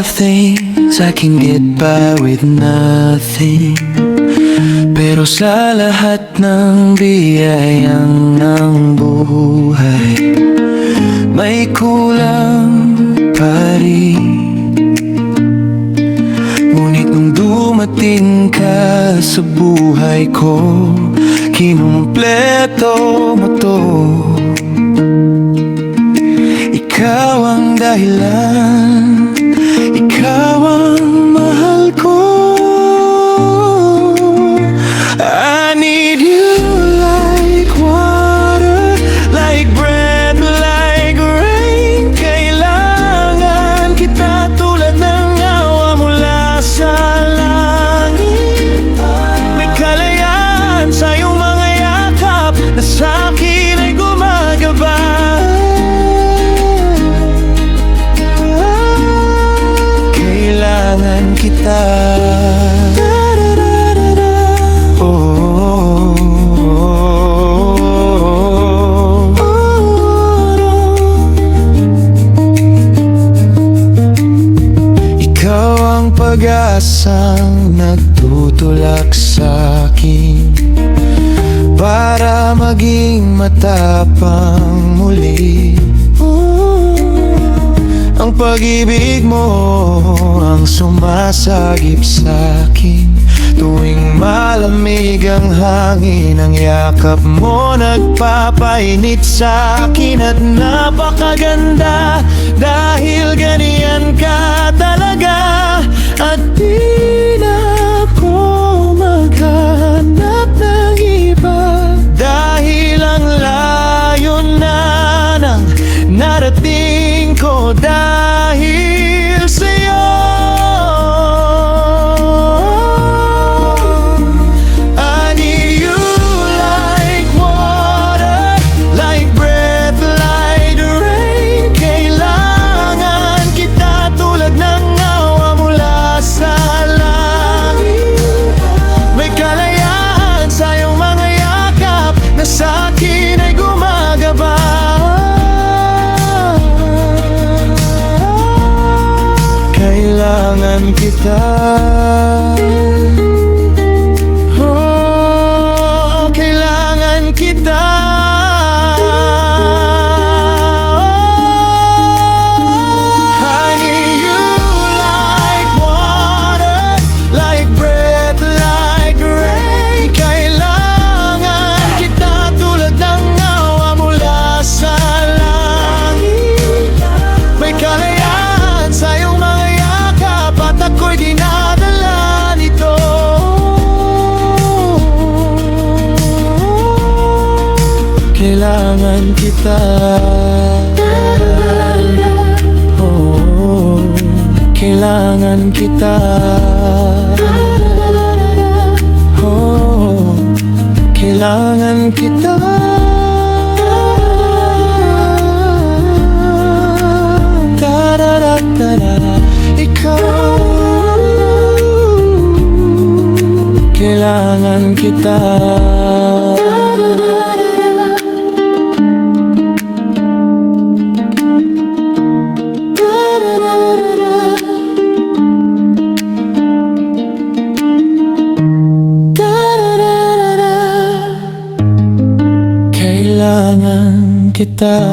things I can get by with nothing. Pero sa lahat ng biyayang ng buhay, may kulang pa rin. Ngunit nung dumating ka sa buhay ko, kinumpleto mo to. Ikaw ang dahilan, ikaw ang mahal ko. I need you like water, like breath, like rain. Kailangan kita tulad ng awa mula sa langit. May kalayaan sa iyong mga yakap na sa akin ay gumagabay. Kailangan kita. Pag-asang nagtutulak sa'kin para maging matapang muli. Ang pag-ibig mo ang sumasagip sa'kin tuwing malamig ang hangin. Ang yakap mo nagpapainit sa'kin at napakaganda dahil ganyan ka talaga. At di na ako maghanap ng iba, dahil ang layo na ng narating ko dahil sa'yo. I need you like water, like breath, like rain. Kailangan kita tulad ng awa mula sa langit. May kalayaan sa iyong mga yakap na sa akin ay gumagabay. Kailangan kita. Oh, kailangan kita. I need you like water, like breath, like rain. Kailangan kita tulad ng awa mula sa langit. May kalayaan sa iyong mga yakap at ako'y dinadala nito. Kailangan kita. Oh, kailangan kita. Oh, kailangan kita. Da-da-da-da-da. Ikaw, kailangan kita. Kailangan kita.